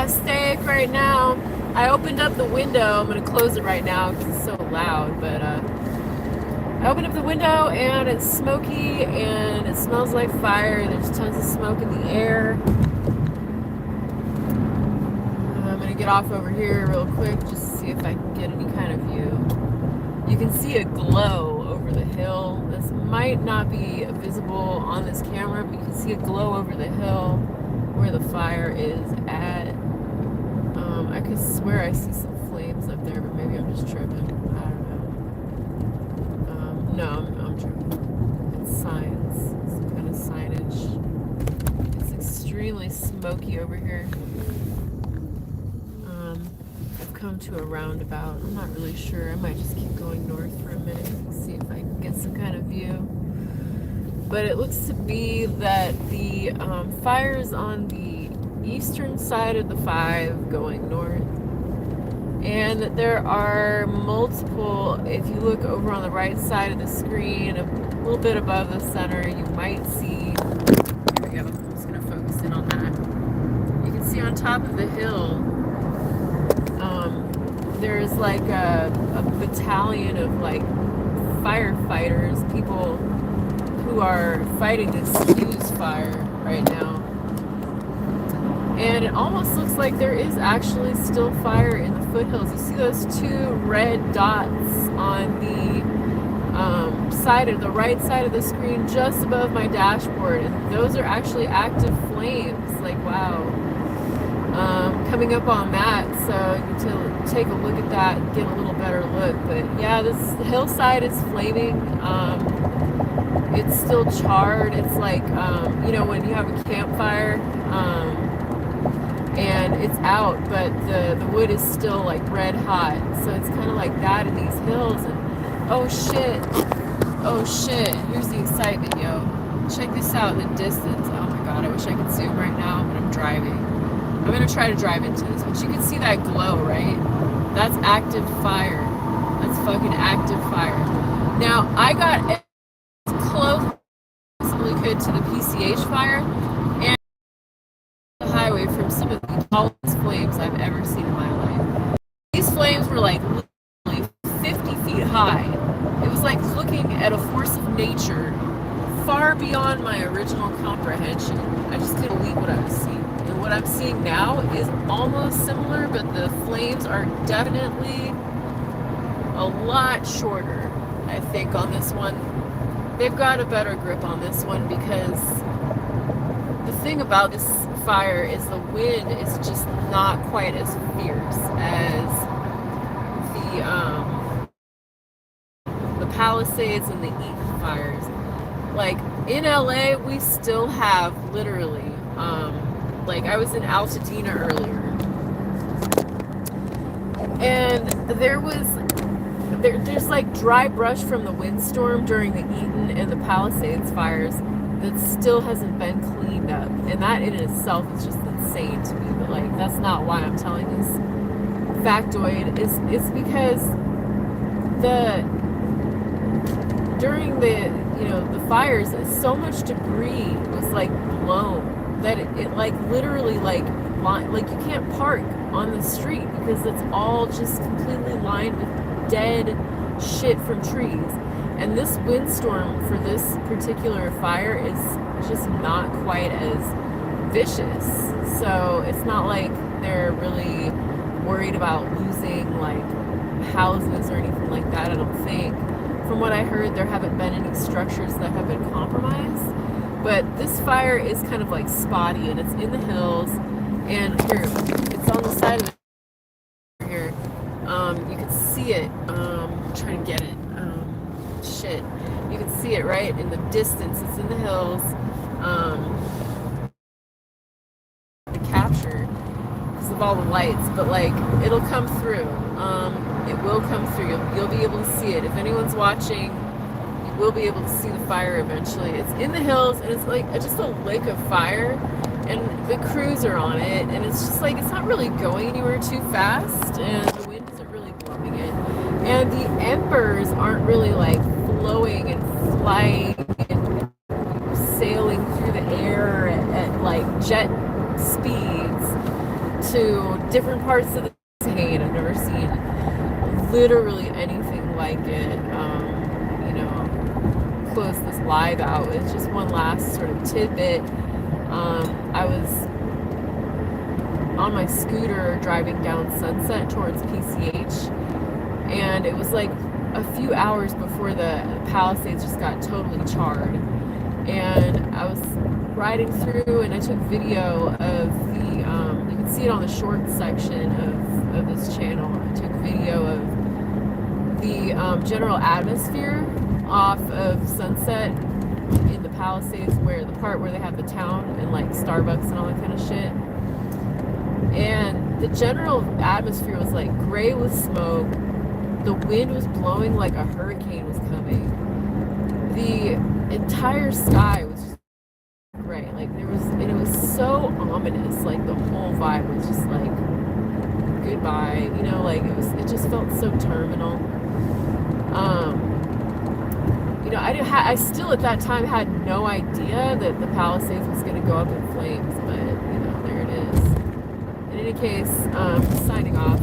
steak right now. I opened up the window. I'm gonna close it right now because it's so loud. But I opened up the window and it's smoky and it smells like fire. There's tons of smoke in the air. I'm gonna get off over here real quick just to see if I can get any kind of view. You can see a glow over the hill. This might not be visible on this camera, but you can see a glow over the hill where the fire is at. I could swear I see some flames up there, but maybe I'm just tripping. I don't know. No, I'm tripping. It's signs, some kind of signage. It's extremely smoky over here. I've come to a roundabout. I'm not really sure. I might just keep going north for a minute and see if I can get some kind of view. But it looks to be that the fire's on the eastern side of the 5 going north. And there are multiple, if you look over on the right side of the screen, a little bit above the center, you might see, here we go, I'm just going to focus in on that. You can see on top of the hill, there's like a battalion of like firefighters, people who are fighting this fuse fire right now. And it almost looks like there is actually still fire in the foothills. You see those 2 red dots on the the right side of the screen just above my dashboard. And those are actually active flames. Like, wow. Coming up on that, so you can take a look at that and get a little better look. But yeah, this hillside is flaming. It's still charred. It's like, when you have a campfire, and it's out, but the wood is still like red hot. So it's kind of like that in these hills. And oh shit, here's the excitement, yo. Check this out in the distance. Oh my god, I wish I could zoom right now, but I'm driving. I'm gonna try to drive into this, but you can see that glow, right? That's active fire. That's fucking active fire. Now, I got as close as I possibly could to the PCH fire, and the highway from some of the tallest flames I've ever seen in my life. These flames were like literally 50 feet high. It was like looking at a force of nature far beyond my original comprehension. I just couldn't believe what I was seeing. And what I'm seeing now is almost similar, but the flames are definitely a lot shorter, I think, on this one. They've got a better grip on this one because the thing about this fire is the wind is just not quite as fierce as the Palisades and the Eaton fires. Like in LA, we still have literally, like I was in Altadena earlier, and there's like dry brush from the windstorm during the Eaton and the Palisades fires that still hasn't been cleaned up, and that in itself is just insane to me. But like, that's not why I'm telling this factoid. It's because during the fires, so much debris was like blown that it like literally like you can't park on the street because it's all just completely lined with dead shit from trees. And this windstorm for this particular fire is just not quite as vicious. So it's not like they're really worried about losing like houses or anything like that, I don't think. From what I heard, there haven't been any structures that have been compromised. But this fire is kind of like spotty, and it's in the hills. And here, it's on the side of the here. You can see it. I'm trying to get it. Shit. You can see it right in the distance. It's in the hills. The capture because of all the lights, but like it'll come through. It will come through. You'll be able to see it. If anyone's watching, you will be able to see the fire eventually. It's in the hills, and it's like just a lake of fire, and the crews are on it, and it's just like it's not really going anywhere too fast, and the wind isn't really blowing it, and the embers aren't really like flowing and flying and sailing through the air at like jet speeds to different parts of the Cane. I've never seen literally anything like it. You know, close this live out with just one last sort of tidbit. I was on my scooter driving down Sunset towards PCH, and it was like a few hours before the Palisades just got totally charred. And I was riding through, and I took video of the, you can see it on the short section of this channel. I took video of the general atmosphere off of Sunset in the Palisades, where the part where they have the town and like Starbucks and all that kind of shit. And the general atmosphere was like gray with smoke. The wind was blowing like a hurricane was coming. The entire sky was just gray. Like there was, and it was so ominous. Like the whole vibe was just like goodbye. You know, like it just felt so terminal. You know, I still at that time had no idea that the Palisades was going to go up in flames, but you know, there it is. In any case, signing off.